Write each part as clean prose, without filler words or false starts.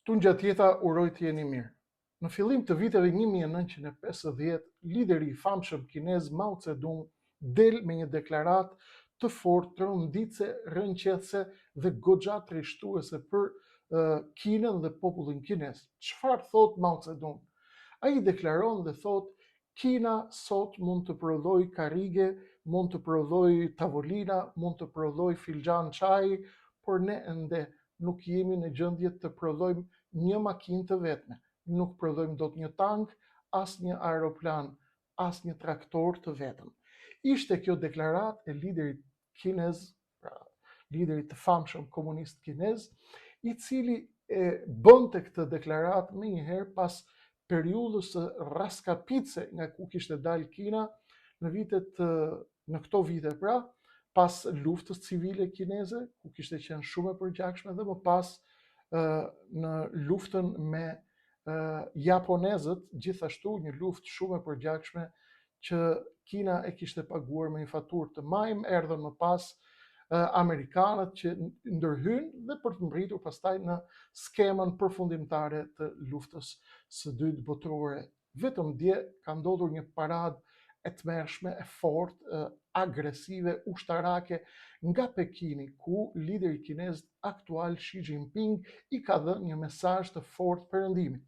Tu ngjatjeta uroj të jeni mirë. Në fillim të viteve 1950, lideri I famshëm kinez Mao Zedong del me një deklaratë të fortë, tronditse, rënqethse dhe goxha trishtuese për Kinën dhe popullin kinez. Çfarë thot Mao Zedong? Ai deklaron dhe thot Kina sot mund të prodhoj karrige, mund të prodhoj tavolina, mund të prodhoj filxhan çaji, por ne ende nuk jemi në gjendje të prodhojmë një makinë të vetme. Nuk prodhojmë dot një tank, as një aeroplan, as një traktor të vetëm. Ishte kjo deklaratë e liderit kinez, pra liderit të famshëm komunist kinez, I cili e bënte këtë deklaratë më njëherë pas periudhës së raskapitse nga ku kishte dalë Kina në këto vite pra, pas luftës civile kineze, ku kishte qenë shumë e përgjakshme dhe më pas në luftën me japonezët, gjithashtu një luftë shumë e përgjakshme që Kina e kishte paguar me një faturë të majmë, erdhën më pas Amerikanët që ndërhynë dhe për të mbritur pastaj në skemën përfundimtare të luftës së dytë botërore. Vetëm dje ka ndodhur një paradë e tmerrshme, e fortë, agresive, ushtarake nga Pekini, ku lideri kinez aktual Xi Jinping I ka dhënë një mesazh të fortë perëndimit.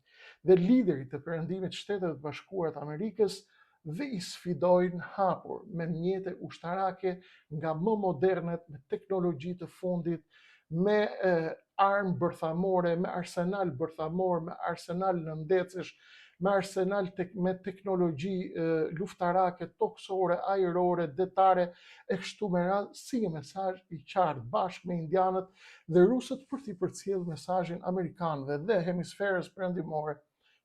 Dhe liderit të perëndimit Shteteve të Bashkuara të Amerikës dhe I sfidojnë hapur me mjete ushtarake nga më modernet, me teknologji të fundit, me armë bërthamore, me arsenal bërthamor, me arsenal nëndecesh, me arsenal me teknologji luftarake, toksore, ajrore, detare, e kështu me radhë, si një mesazh I qartë bashkë me indianët dhe rusët për t'i përcjellë mesazhin amerikanëve dhe hemisferës perëndimore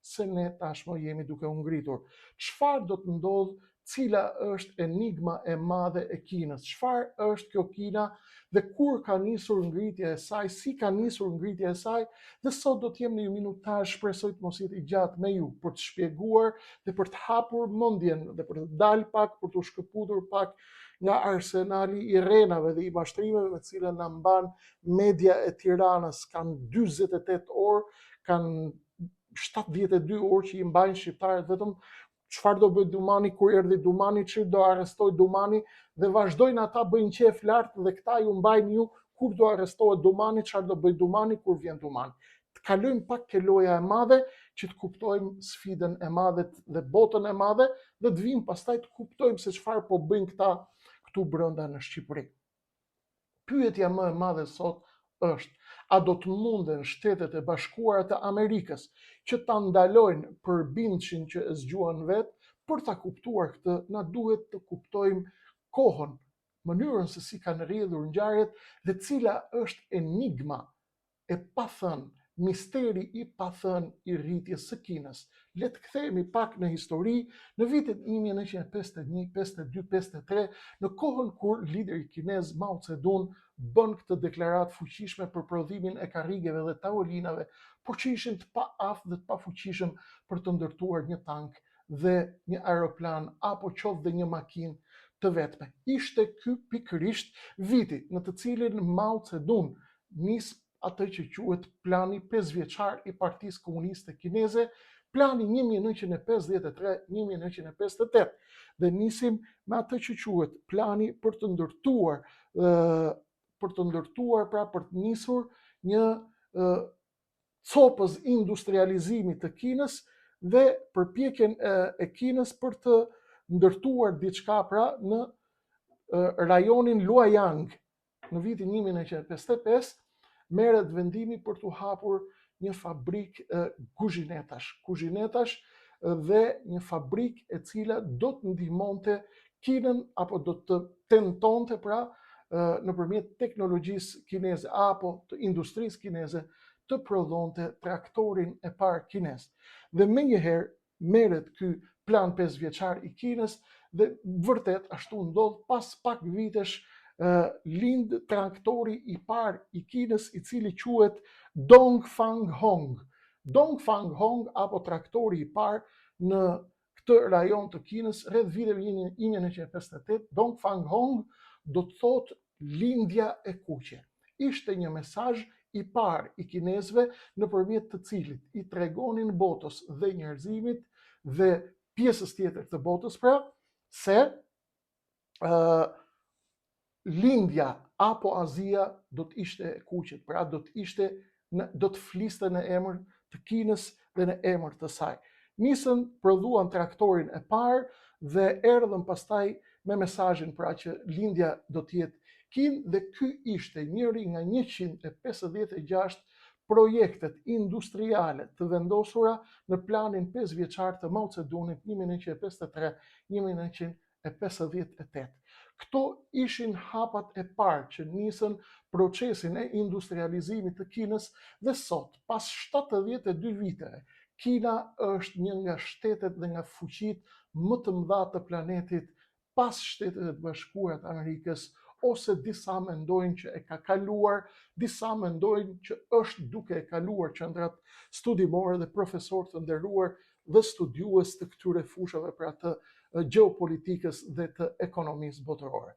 se ne tashmë jemi duke u ngritur. Çfarë do të ndodhë, cila është enigma e madhe e Kinës? Çfarë është kjo Kina dhe kur ka nisur ngritja e saj, si ka nisur ngritja e saj, dhe sot do të jem në një minutazh, shpresoj të mos jetë I gjatë me ju, për të shpjeguar dhe për të hapur mendjen dhe për të dalë pak, për të shkëputur pak nga arsenali I rrenave dhe I mashtrimeve me të cilën na mban media e Tiranës. Kanë 48 orë, kanë 72 orë që I mbajnë shqiptarët vetëm çfarë do bëj Dumani, kur erdhi Dumani, ç'i do arrestoj Dumani, dhe vazhdojnë ata bëjnë qef lart dhe këta ju mbajnë ju kur do arrestohet Dumani, çfarë do bëj Dumani kur vjen Dumani. Të kalojmë pak ke loja e madhe që të kuptojmë sfidën e madhe dhe botën e madhe dhe të vim pastaj të kuptojmë se çfarë po bëjnë këta këtu brenda në Shqipëri. Pyetja më e madhe sot është: a do të munden Shtetet e Bashkuara të Amerikës që ta ndalojnë përbindjen që e zgjuan vet? Për ta kuptuar këtë, na duhet të kuptojmë kohën, mënyrën se si kanë rrjedhur ngjarjet dhe cila është enigma e pathënë, misteri I pathënë I rritjes së Kinës. Le të kthehemi pak në histori, në vitet 1951, 52, 53, në kohën kur lideri kinez Mao Zedong bën këtë deklaratë fuqishme për prodhimin e karrigeve dhe tavolinave, por që ishin të paaftë dhe të pafuqishëm për të ndërtuar një tank dhe një aeroplan apo qoftë dhe një makinë të vetme. Ishte ky pikërisht viti në të cilin Mao Zedong nis atë që quhet plani 5 vjeçar I Partisë Komuniste Kineze, plani 1953-1958, dhe nisim me atë që quhet plani për të ndërtuar, pra për të nisur një copës industrializimi të Kinës dhe përpjekjen e Kinës për të ndërtuar diçka pra në rajonin Luoyang. Në vitin 1955 merret vendimi për të hapur një fabrikë kuzhinetash dhe një fabrikë e cila do të ndihmonte Kinën apo do të tentonte pra nëpërmjet teknologjisë kineze apo të industrisë kineze të prodhonte traktorin e parë kinez. Dhe menjëherë merret ky plan 5 vjeçar I Kinës dhe vërtet ashtu ndodh, pas pak vitesh lind traktori I parë I Kinës, I cili quhet Dongfang Hong. Dongfang Hong apo traktori I parë në këtë rajon të Kinës rreth viteve 1958, Dongfang Hong do të thotë lindja e kuqe. Ishte një mesazh i parë i kinezëve nëpërmjet të cilit i tregonin botës dhe njerëzimit dhe pjesës tjetër të botës pra se lindja apo Azia do të ishte e kuqet, pra do të fliste në emër të Kinës dhe në emër të saj. Nisën prodhuan traktorin e parë dhe erdhën pastaj me mesazhin pra që lindja do të jetë Kinë dhe ky ishte njëri nga 156 projektet industriale të vendosura në planin 5 vjeçar të Mao Zedongit 1953-1958. Këto ishin hapat e parë që nisën procesin e industrializimit të Kinës dhe sot, pas 72 viteve, Kina është një nga shtetet dhe nga fuqitë më të mëdha të planetit pas Shtetet e Bashkuara të Amerikës, ose disa mendojnë që e ka kaluar, disa mendojnë që është duke e kaluar qendrat studimore dhe profesorë të nderuar dhe studiues të këtyre fushave pra të gjeopolitikës dhe të ekonomisë botërore.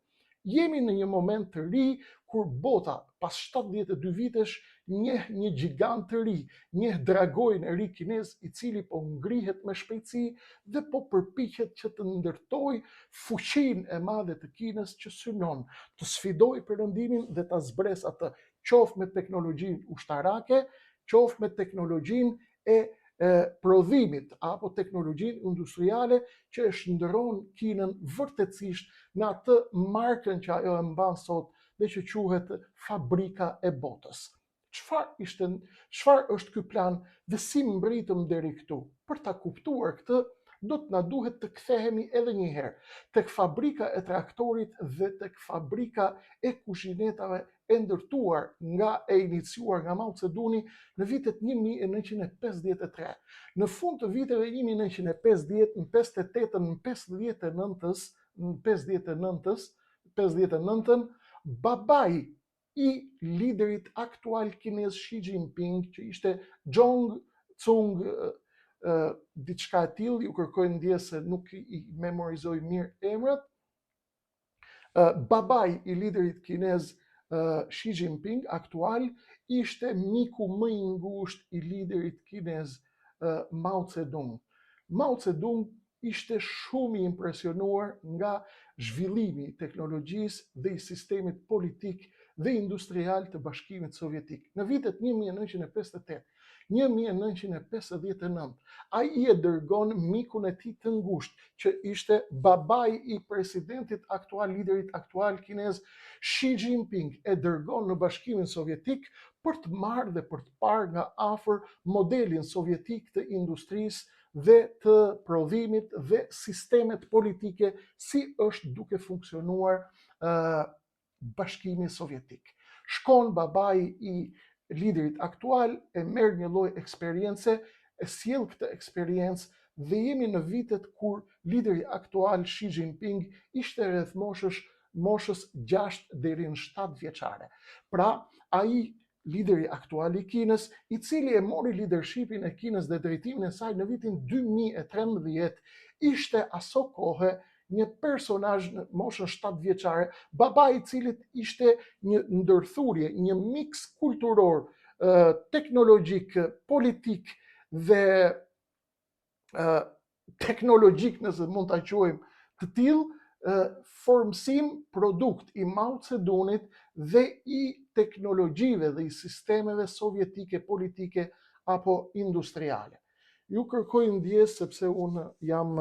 Jemi në një moment të ri kur bota pas 72 vitesh njeh një gjigant të ri, njeh dragojin e ri kinez i cili po ngrihet me shpejtësi dhe po përpiqet që të ndërtoj fuqinë e madhe të Kinës që synon të sfidoj perëndimin dhe ta zbres atë qoftë me teknologjinë ushtarake, qoftë me teknologjinë e prodhimit apo teknologjinë industriale që e shndërron Kinën vërtetësisht në atë markën që ajo e mban sot dhe që quhet fabrika e botës. Çfarë është ky plan dhe si mbritëm deri këtu? Për ta kuptuar këtë, do të na duhet të kthehemi edhe një herë tek fabrika e traktorit dhe tek fabrika e kuzhinetave e ndërtuar e iniciuar nga Mao Zedongi në vitet 1953. Në fund të viteve 1950, në 58-ën, në 59-ën, babai i liderit aktual kinez Xi Jinping, që ishte Zhong Cung, diçka e tillë, ju kërkoj ndjes se nuk i memorizoj mirë emrat. Babai i liderit kinez Xi Jinping aktual ishte miku më i ngushtë i liderit kinez Mao Zedong. Mao Zedong ishte shumë i impresionuar nga zhvillimi i teknologjisë dhe i sistemit politik dhe industrial të Bashkimit Sovjetik. Në vitet 1958, 1959, ai e dërgon mikun e tij të ngushtë, që ishte babai i presidentit aktual, liderit aktual kinez Xi Jinping, e dërgon në Bashkimin Sovjetik për të marrë dhe për të parë nga afër modelin sovjetik të industrisë dhe të prodhimit dhe sistemet politike si është duke funksionuar Bashkimi Sovjetik. Shkon babai i liderit aktual, e merr një lloj eksperience, e sjell këtë eksperiencë dhe jemi në vitet kur lideri aktual Xi Jinping ishte rreth moshës 6 deri në 7 vjeçare. Pra, ai lideri aktual i Kinës, i cili e mori leadershipin e Kinës dhe drejtimin e saj në vitin 2013, ishte aso kohë një personazh në moshën 7 vjeçare, babai i cilit ishte një ndërthurje, një miks kulturor, teknologjik, politik dhe teknologjik, nëse mund ta quajmë të tillë, formësim produkt i Mao Zedongit dhe i teknologjive dhe i sistemeve sovjetike, politike apo industriale. Ju kërkoj ndjes sepse unë jam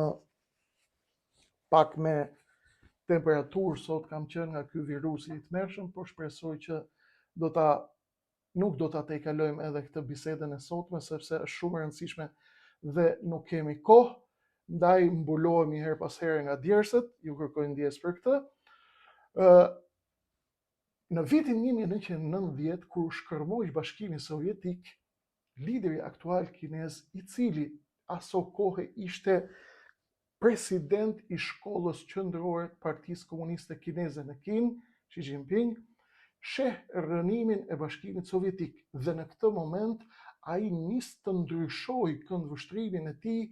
pak me temperaturë sot, kam qenë nga ky virus i tmerrshëm, por shpresoj që nuk do ta tejkalojmë edhe këtë bisedën e sotme, sepse është shumë e rëndësishme dhe nuk kemi kohë. Ndaj mbulohemi her pas here nga djerset, ju kërkoj ndjes për këtë. Në vitin 1990, kur shkërmoi Bashkimi Sovjetik, lideri aktual kinez, i cili aso kohë ishte president i shkollës qendrore të Partisë Komuniste Kineze në Kinë, Xi Jinping, sheh rënimin e Bashkimit Sovjetik dhe në këtë moment ai nis të ndryshojë këndvështrimin e tij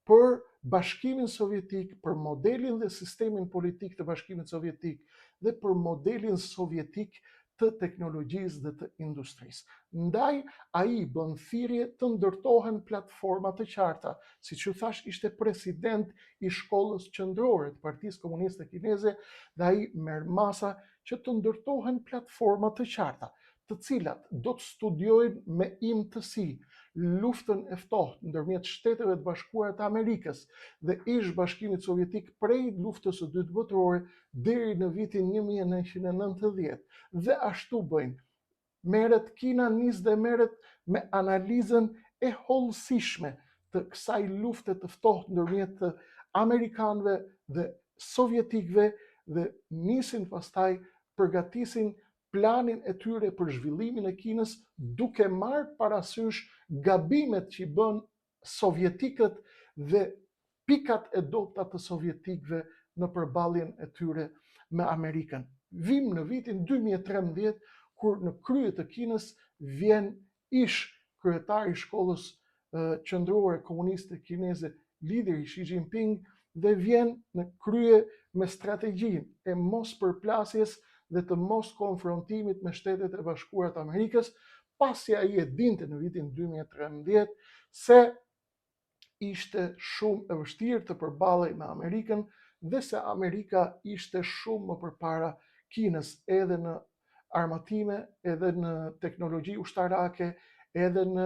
për Bashkimin Sovjetik, për modelin dhe sistemin politik të Bashkimit Sovjetik dhe për modelin sovjetik të teknologjisë dhe të industrisë. Ndaj, ai bën thirrje të ndërtohen platforma të qarta, siç u thash, ishte president i shkollës qendrore të Partisë Komuniste Kineze dhe ai merr masa që të ndërtohen platforma të qarta, të cilat do të studiojnë me imtësi luftën e ftohtë ndërmjet Shteteve të Bashkuara të Amerikës dhe ish Bashkimit Sovjetik prej luftës së dytë botërore deri në vitin 1990 dhe ashtu bëjnë. Merret Kina nis dhe merret me analizën e hollësishme të kësaj lufte të ftohtë ndërmjet të amerikanëve dhe sovjetikëve dhe nisin pastaj përgatisin planin e tyre për zhvillimin e Kinës duke marrë parasysh gabimet që i bën sovjetikët dhe pikat e dobta të sovjetikëve në përballjen e tyre me Amerikën. Vim në vitin 2013 kur në krye të Kinës vjen ish kryetari i shkollës qendrore komuniste kineze, lideri Xi Jinping, dhe vjen në krye me strategjinë e mos përplasjes dhe të mos konfrontimit me Shtetet e Bashkuara të Amerikës, pasi ai e dinte në vitin 2013 se ishte shumë e vështirë të përballej me Amerikën dhe se Amerika ishte shumë më përpara Kinës edhe në armatime, edhe në teknologji ushtarake, edhe në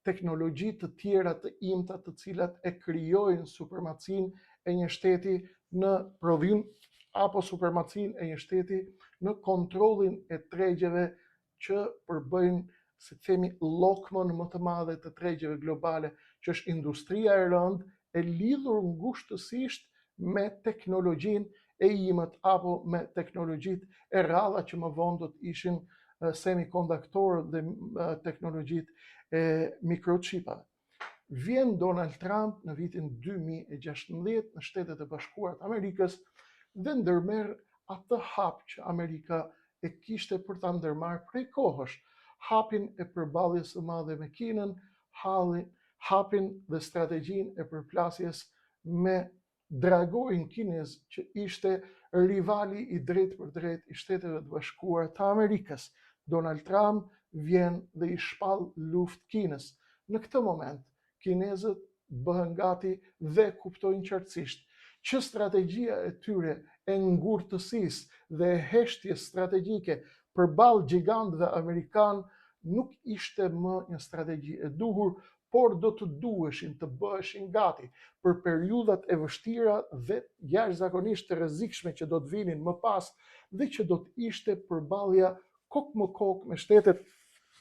teknologji të tjera të imta të cilat e krijojnë supremacinë e një shteti në prodhim apo supremacinë e një shteti në kontrollin e tregjeve që përbëjnë, si themi, llokmën më të madhe të tregjeve globale, që është industria e rëndë e lidhur ngushtësisht me teknologjinë e imët apo me teknologjitë e rralla që më vonë do të ishin semikonduktorët dhe teknologjitë e mikrochipave. Vjen Donald Trump në vitin 2016 në Shtetet e Bashkuara të Amerikës dhe ndërmerr atë hap që Amerika e kishte për ta ndërmarrë prej kohësh, hapin e përballjes së madhe me Kinën, hapin dhe strategjinë e përplasjes me dragoin kinez që ishte rivali i drejt për drejt i Shteteve të Bashkuara të Amerikës. Donald Trump vjen dhe i shpall luftë Kinës. Në këtë moment, kinezët bëhen gati dhe kuptojnë qartësisht që strategjia e tyre e ngurtësisë dhe e heshtjes strategjike përballë gjigantëve amerikan nuk ishte më një strategji e duhur, por do të duheshin të bëheshin gati për periudhat e vështira dhe jashtëzakonisht të rrezikshme që do të vinin më pas dhe që do të ishte përballja kok më kok me Shtetet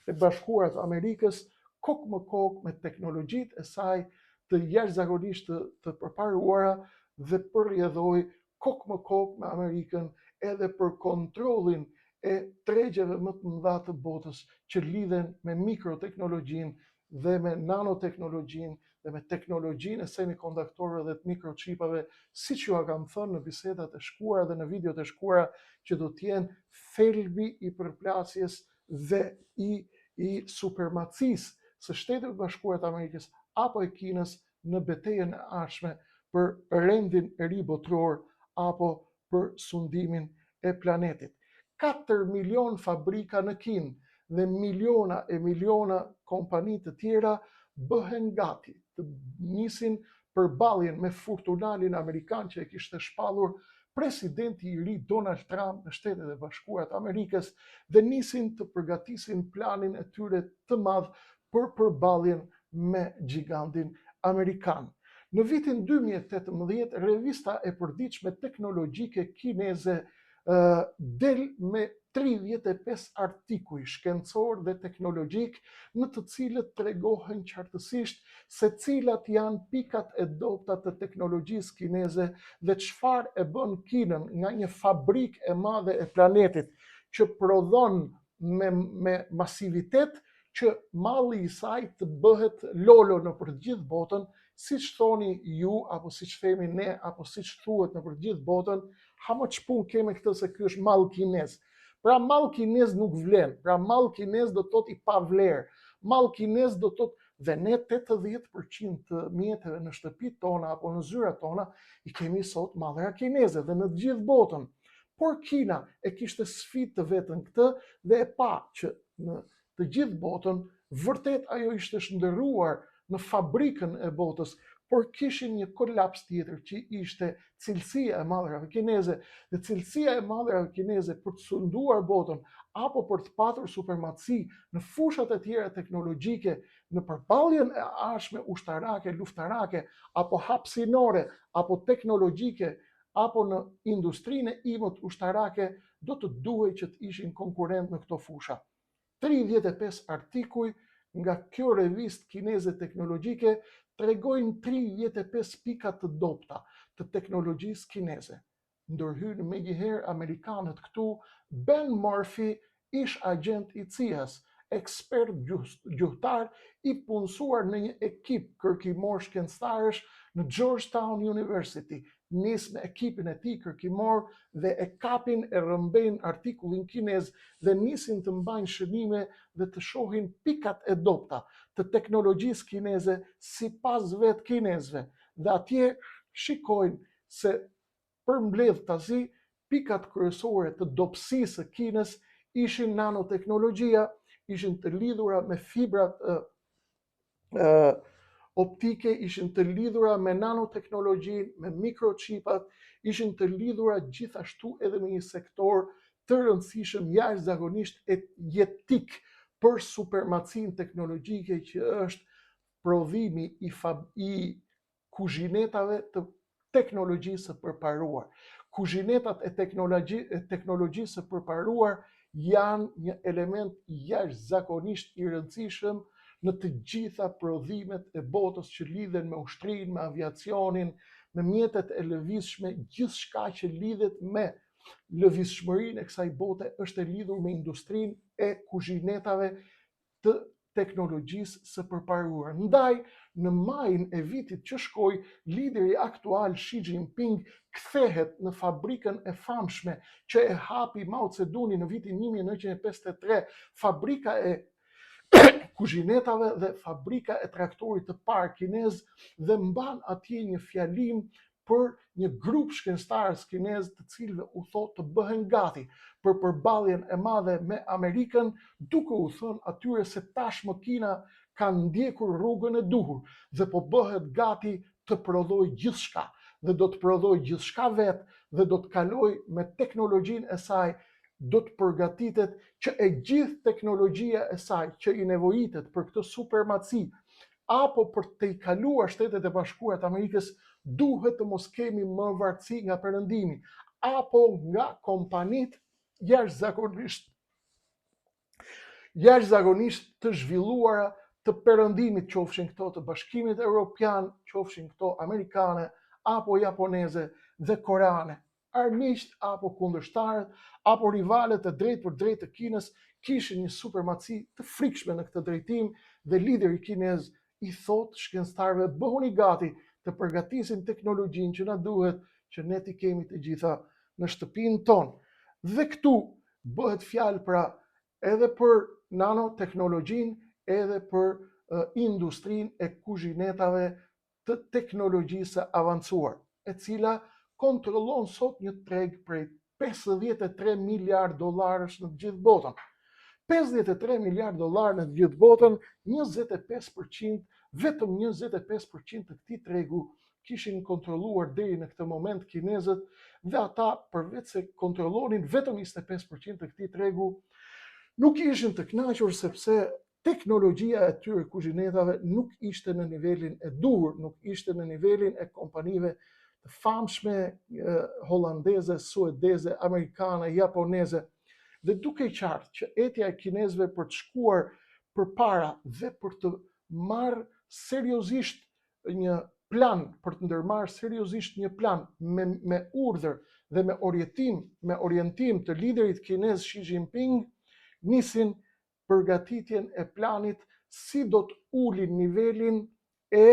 e Bashkuara të Amerikës, kok më kok me teknologjitë e saj të jashtëzakonisht të përparuara dhe përrjedhoi kok më kok me Amerikën edhe për kontrollin e tregjeve më të mëdha të botës që lidhen me mikroteknologjinë dhe me nanoteknologjinë dhe me teknologjinë e semikonduktorëve dhe të mikrochipave, siç ju kam thënë në bisedat e shkuara dhe në videot e shkuara, që do të jenë thelbi i përplasjes dhe i supremacisë së Shtetit Bashkuar të Amerikës apo e Kinës në betejën e ardhshme për rendin e ri botror apo për sundimin e planetit. 4 milion fabrika në Kinë dhe miliona e miliona kompani të tjera bëhen gati të nisin përballjen me furtunalin amerikan që e kishte shpallur presidenti i ri Donald Trump në Shtetet e Bashkuara të Amerikës dhe nisin të përgatisin planin e tyre të madh për përballjen me gigantin amerikan. Në vitin 2018, revista e përditshme teknologjike kineze del me 35 artikuj shkencor dhe teknologjik në të cilët tregohen qartësisht se cilat janë pikat e dobta të teknologjisë kineze dhe çfarë e bën Kinën nga një fabrikë e madhe e planetit që prodhon me masivitet që malli i saj të bëhet lolo në për gjithë botën, siç thoni ju apo siç themi ne apo siç thuhet në për gjithë botën, ha më ç'punë kemi këtë se ky është mall kinez. Pra mall kinez nuk vlen, pra mall kinez do të thotë i pa vlerë. Mall kinez do të thotë, dhe ne 80% të mjeteve në shtëpitë tona apo në zyrat tona i kemi sot mallra kineze dhe në të gjithë botën. por Kina e kishte sfidë të vetën këtë dhe e pa që në të gjithë botën vërtet ajo ishte shndërruar në fabrikën e botës, por kishin një kolaps tjetër që ishte cilësia e madhrave kineze, dhe cilësia e madhrave kineze për të sunduar botën apo për të patur supremaci në fushat e tjera teknologjike, në përballjen e ardhshme ushtarake, luftarake, apo hapësinore, apo teknologjike, apo në industrinë e imët ushtarake, do të duhej që të ishin konkurrent në këto fusha. 35 artikuj nga kjo revistë kineze teknologjike tregojnë 35 pika të dobta të teknologjisë kineze. Ndërhyn me njëherë Amerikanët këtu, Ben Murphy, ish agent i CIA-s, ekspert gjuhtar i punësuar në një ekip kërkimor shkencëtarësh në Georgetown University, nis me ekipin e tij kërkimor dhe e kapin e rrëmbejnë artikullin kinez dhe nisin të mbajnë shënime dhe të shohin pikat e dobta të teknologjisë kineze sipas vetë kinezëve. Dhe atje shikojnë se përmbledh tazi pikat kryesore të dobësisë së Kinës ishin nanoteknologjia, ishin të lidhura me fibrat optike, ishin të lidhura me nanoteknologjinë, me mikrochipat, ishin të lidhura gjithashtu edhe me një sektor të rëndësishëm jashtëzakonisht jetik për supremacinë teknologjike që është prodhimi i kuzhinetave të teknologjisë së përparuar. Kuzhinetat e teknologjisë së përparuar janë një element jashtëzakonisht i rëndësishëm në të gjitha prodhimet e botës që lidhen me ushtrinë, me aviacionin, me mjetet e lëvizshme, gjithçka që lidhet me lëvizshmërinë e kësaj bote është e lidhur me industrinë e kuzhinetave të teknologjisë së përparuar. Ndaj, në majin e vitit që shkoi, lideri aktual Xi Jinping kthehet në fabrikën e famshme që e hapi Mao Zedongi në vitin 1953, fabrika e kuzhinetave dhe fabrika e traktorit të parë kinez, dhe mban atje një fjalim për një grup shkencëtarës kinez të cilëve u thot të bëhen gati për përballjen e madhe me Amerikën, duke u thënë atyre se tashmë Kina ka ndjekur rrugën e duhur dhe po bëhet gati të prodhojë gjithçka, dhe do të prodhojë gjithçka vetë dhe do të kalojë me teknologjinë e saj, do të përgatitet që e gjithë teknologjia e saj që i nevojitet për këtë supremaci apo për të i kaluar Shtetet e Bashkuara të Amerikës, duhet të mos kemi më varësi nga perëndimi apo nga kompanitë jashtëzakonisht të zhvilluara të perëndimit, qofshin këto të Bashkimit Evropian, qofshin këto amerikane apo japoneze dhe koreane. Armiqt apo kundërshtarët apo rivalet e drejtë për drejtë të Kinës kishin një supremaci të frikshme në këtë drejtim dhe lideri kinez i thot shkencëtarëve bëhuni gati të përgatisin teknologjinë që na duhet që ne t'i kemi të gjitha në shtëpinë tonë. Dhe këtu bëhet fjalë pra edhe për nanoteknologjinë, edhe për industrinë e kuzhinetave të teknologjisë avancuar, e cila kontrollon sot një treg prej 53 miliard dollarësh në gjithë botën. 53 miliard dollar në gjithë botën, 25%, vetëm 25% të këtij tregu kishin kontrolluar deri në këtë moment kinezët, dhe ata përveç se kontrollonin vetëm 25% të këtij tregu, nuk ishin të kënaqur sepse teknologjia e tyre kuzhinetave nuk ishte në nivelin e duhur, nuk ishte në nivelin e kompanive të famshme holandeze, suedeze, amerikane, japoneze. Dhe duke qartë që etja e kinezëve për të shkuar përpara dhe për të marrë seriozisht një plan, për të ndërmarrë seriozisht një plan me urdhër dhe me orientim të liderit kinez Xi Jinping, nisin përgatitjen e planit si do të ulin nivelin e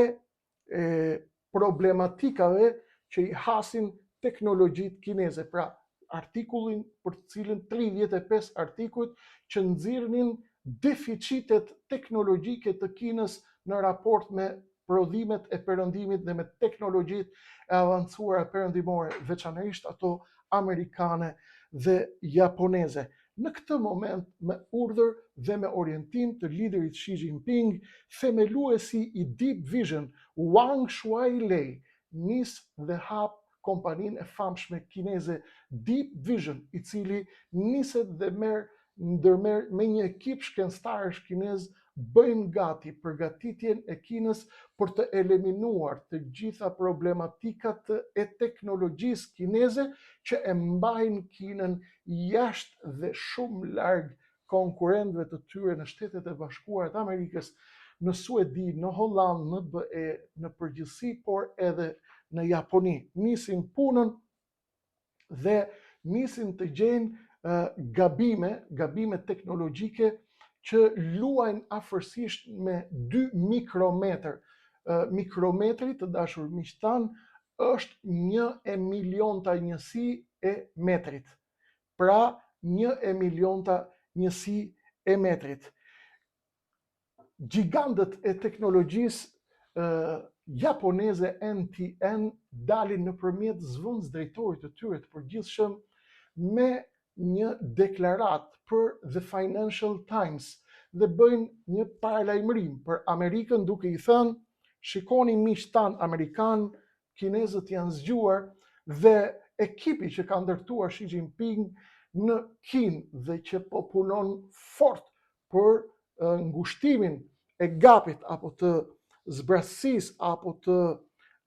problematikave që i hasin teknologjitë kineze. Pra, artikullin për të cilën 35 artikujt që nxirrnin deficitet teknologjike të Kinës në raport me prodhimet e perëndimit dhe me teknologjitë e avancuara perëndimore, veçanërisht ato amerikane dhe japoneze. Në këtë moment, me urdhër dhe me orientim të liderit Xi Jinping, themeluesi i Deep Vision, Wang Shuailei, nis dhe hap kompaninë e famshme kineze Deep Vision, i cili niset dhe ndërmerr me një ekip shkencëtarësh kinez bëjnë gati përgatitjen e Kinës për të eliminuar të gjitha problematikat e teknologjisë kineze që e mbajnë Kinën jashtë dhe shumë larg konkurrentëve të tyre në Shtetet e Bashkuara të Amerikës, në Suedi, në Holland, në BE, në përgjithësi, por edhe në Japoni. Nisin punën dhe nisin të gjejnë gabime teknologjike që luajnë afërsisht me 2 mikrometër. Mikrometri, të dashur miqtan, është 1/1000 njësi e metrit. Pra 1/1000 njësi e metrit. Gjigantët e teknologjisë japoneze NTN dalin nëpërmjet zëvendës drejtorit të tyre të përgjithshëm me një deklaratë për The Financial Times dhe bëjnë një paralajmërim për Amerikën duke i thënë: shikoni miq tan amerikan, kinezët janë zgjuar dhe ekipi që ka ndërtuar Xi Jinping në Kinë dhe që po punon fort për ngushtimin e gapit apo të zbrasësisë apo të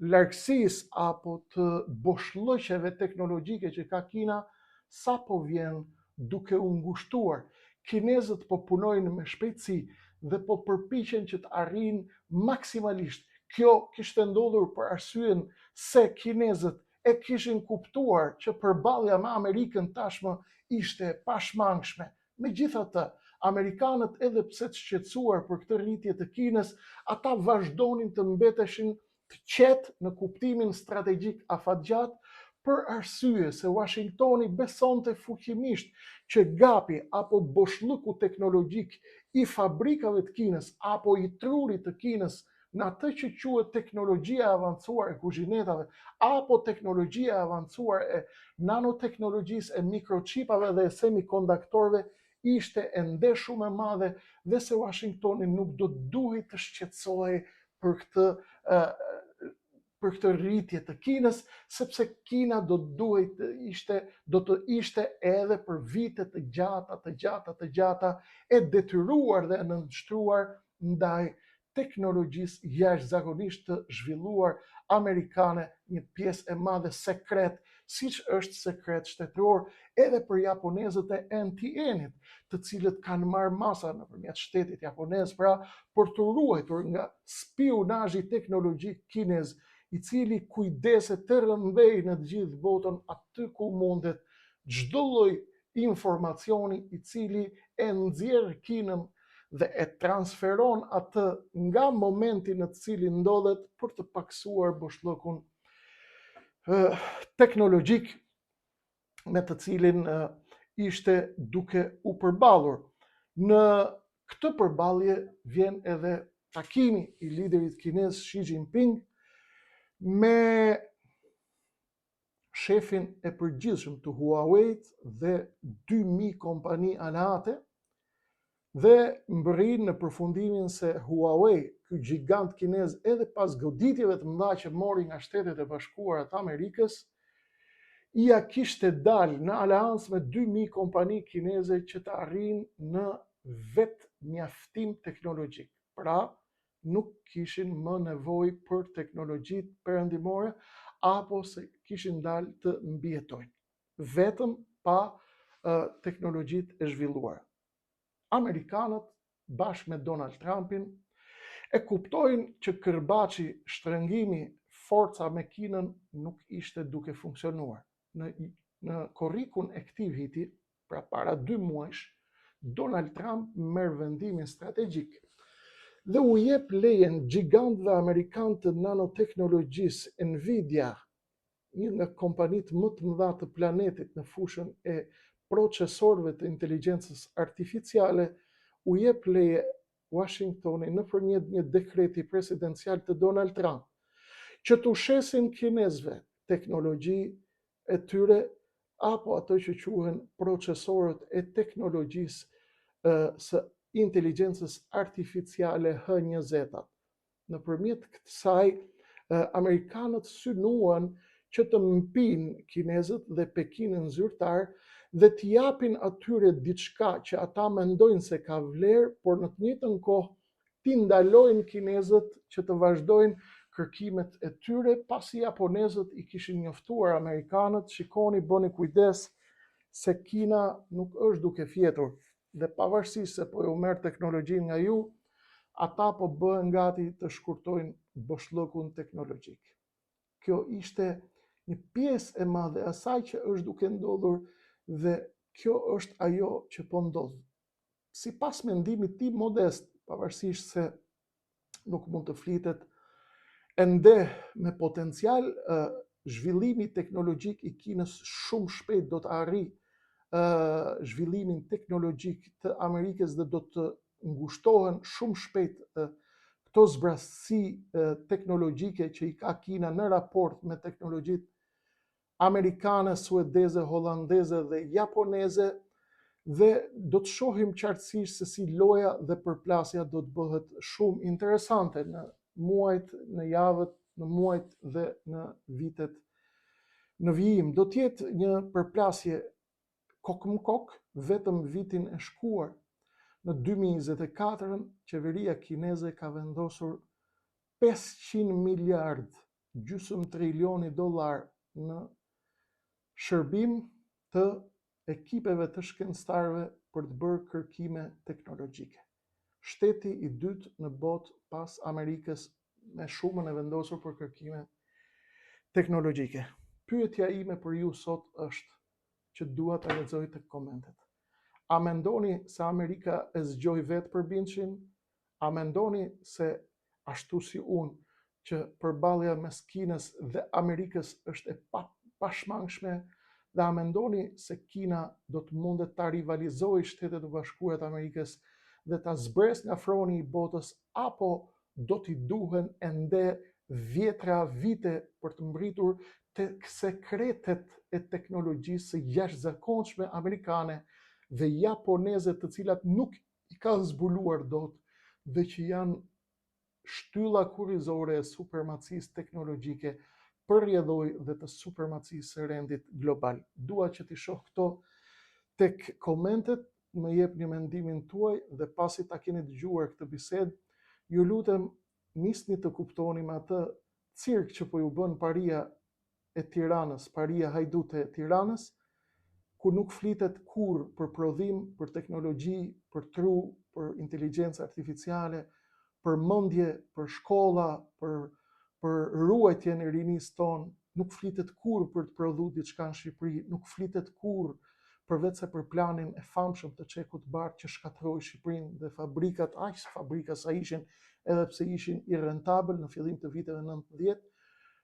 largësisë apo të boshllëqeve teknologjike që ka Kina, sa po vjen duke u ngushtuar. Kinezët po punojnë me shpejtësi dhe po përpiqen që të arrijnë maksimalisht. Kjo kishte ndodhur për arsyen se kinezët e kishin kuptuar që përballja me Amerikën tashmë ishte pashmangshme. Megjithatë, amerikanët, edhe pse të shqetësuar për këtë rritje të Kinës, ata vazhdonin të mbeteshin të qetë në kuptimin strategjik afatgjat, për arsye se Washingtoni besonte fuqimisht që gapi apo boshllëku teknologjik i fabrikave të Kinës apo i trurit të Kinës në atë që quhet teknologjia e avancuar e kuzhinetave apo teknologjia e avancuar e nanoteknologjisë, e mikrochipave dhe e semikonduktorëve ishte ende shumë e madhe dhe se Washingtoni nuk do duhej të shqetësohej për këtë rritje të Kinës, sepse Kina do të ishte edhe për vite të gjata e detyruar dhe e nënshtruar ndaj teknologjisë jashtëzakonisht të zhvilluar amerikane, një pjesë e madhe sekret, siç është sekret shtetëror edhe për japonezët e NTN-it, të cilët kanë marrë masa nëpërmjet shtetit japonez, pra për të ruajtur nga spionazhi teknologjik kinez, i cili kujdeset të rrëmbej në të gjithë botën aty ku mundet çdo lloj informacioni i cili e nxjerr Kinën dhe e transferon atë nga momenti në të cilin ndodhet për të paksuar boshllëkun teknologjik me të cilin ishte duke u përballur. Në këtë përballje vjen edhe takimi i liderit kinez Xi Jinping me shefin e përgjithshëm të Huawei dhe 2000 kompani aleate, dhe mbërrin në përfundimin se Huawei, ky gjigant kinez, edhe pas goditjeve të mëdha që mori nga Shtetet e Bashkuara të Amerikës, ia kishte dalë në aleancë me 2000 kompani kineze që të arrijnë në vetë mjaftim teknologjik. Pra, nuk kishin më nevojë për teknologjitë perëndimore apo se kishin dalë të mbijetojnë, vetëm pa teknologjitë e zhvilluara. Amerikanët, bashkë me Donald Trumpin, e kuptojnë që kërbaçi shtrëngimi forca me Kinën nuk ishte duke funksionuar. Në korrikun e këtij viti, pra para 2 muajsh, Donald Trump merr vendimin strategjik dhe u jep lejen gjigantëve amerikanë të nanoteknologjisë Nvidia, një nga kompanitë më të mëdha të planetit në fushën e procesorëve të inteligjencës artificiale, u jep leje Washingtoni nëpërmjet një dekreti presidencial të Donald Trump që t'u shesin kinezëve teknologji e tyre apo ato që quhen procesorët e teknologjisë së inteligjencës artificiale H20. Nëpërmjet kësaj, amerikanët synuan që të mpin kinezët dhe Pekinën zyrtar dhe të japin atyre diçka që ata mendojnë se ka vlerë, por në të njëjtën kohë t'i ndalojnë kinezët që të vazhdojnë kërkimet e tyre, pasi japonezët i kishin njoftuar amerikanët, shikoni, bëni kujdes se Kina nuk është duke fjetur, dhe pavarësisht se po ju merr teknologjinë nga ju, ata po bëhen gati të shkurtojnë boshllëkun teknologjik. Kjo ishte një pjesë e madhe asaj që është duke ndodhur dhe kjo është ajo që po ndodh. Sipas mendimit tim modest, pavarësisht se nuk mund të flitet ende me potencial, zhvillimi teknologjik i Kinës shumë shpejt do të arrijë zhvillimin teknologjik të Amerikës dhe do të ngushtohen shumë shpejt këto zbrastësi teknologjike që i ka Kina në raport me teknologjitë amerikane, suedeze, hollandeze dhe japoneze, dhe do të shohim qartësisht se si loja dhe përplasja do të bëhet shumë interesante në muajt, në javët, në muajt dhe në vitet në vijim. Do të jetë një përplasje kokë-më-kokë. Vetëm vitin e shkuar, në 2024, qeveria kineze ka vendosur 500 miliard, gjysmë trilioni dollar në shërbim të ekipeve të shkencëtarëve për të bërë kërkime teknologjike. Shteti i dytë në botë pas Amerikës me shumën e vendosur për kërkime teknologjike. Pyetja ime për ju sot është, që dua ta lexoj tek komentet. A mendoni se Amerika e zgjoi vetë përbindjen? A mendoni se ashtu si unë që përballja mes Kinës dhe Amerikës është e pashmangshme, dhe a mendoni se Kina do të mundet ta rivalizojë Shtetet e Bashkuara të Amerikës dhe ta zbresë nga froni i botës, apo do t'i duhen ende vjetra vite për të mbritur tek sekretet e teknologjisë së jashtëzakonshme amerikane dhe japoneze, të cilat nuk i ka zbuluar dot dhe që janë shtylla kurrizore e supremacisë teknologjike përrjedhoj dhe të supremacisë së rendit global. Dua që t'i shoh këto tek komentet, më jepni mendimin tuaj, dhe pasi ta keni dëgjuar këtë bisedë, ju lutem nisni të kuptoni me atë cirk që po ju bën paria e Tiranës, paria hajdute e Tiranës, ku nuk flitet kurrë për prodhim, për teknologji, për tru, për inteligjencë artificiale, për mendje, për shkolla, për ruajtjen e rinisë tonë, nuk flitet kurrë për të prodhuar diçka në Shqipëri, nuk flitet kurrë përveç se për planin e famshëm të Çekut Bardh që shkatërroi Shqipërinë dhe fabrikat, aq fabrika sa ishin, edhe pse ishin irrentabël në fillim të viteve 90,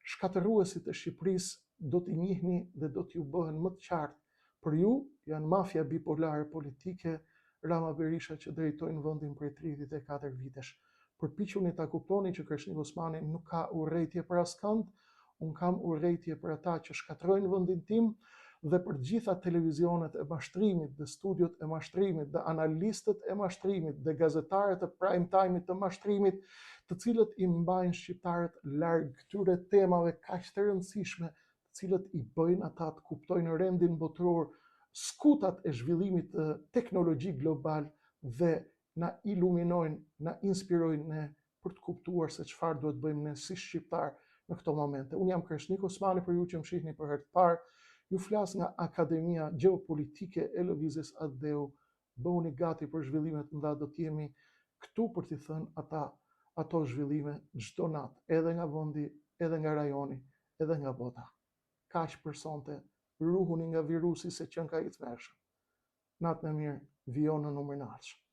shkatërruesit e Shqipërisë do t'i njihni dhe do t'ju bëhen më të qartë. Për ju janë mafia bipolare politike, Rama Berisha që drejtojnë vendin prej 34 vitesh. Përpiquni ta kuptoni që Kreshnik Osmani nuk ka urrejtje për askënd, unë kam urrejtje për ata që shkatërrojnë vendin tim dhe për gjitha televizionet e mashtrimit dhe studiot e mashtrimit dhe analistët e mashtrimit dhe gazetarët e prime time-it të mashtrimit, të cilët i mbajnë shqiptarët larg këtyre temave kaq të rëndësishme, të cilët i bëjnë ata të kuptojnë rendin botëror, skutat e zhvillimit teknologjik global dhe na iluminojnë, na inspirojnë ne për të kuptuar se çfarë duhet bëjmë ne si shqiptar në këto momente. Unë jam Kreshnik Osmani, për ju që më shihni për herë të parë, ju flas nga Akademia Gjeopolitike e Lëvizjes Adeu. Bëhuni gati për zhvillimet mëdha, do të jemi këtu për t'i thënë ato zhvillime çdo natë, edhe nga vendi, edhe nga rajoni, edhe nga bota. Kaq për sonte, ruhuni nga virusi se qen ka i tmerrshëm. Natë në mirë, vijon në numër 9.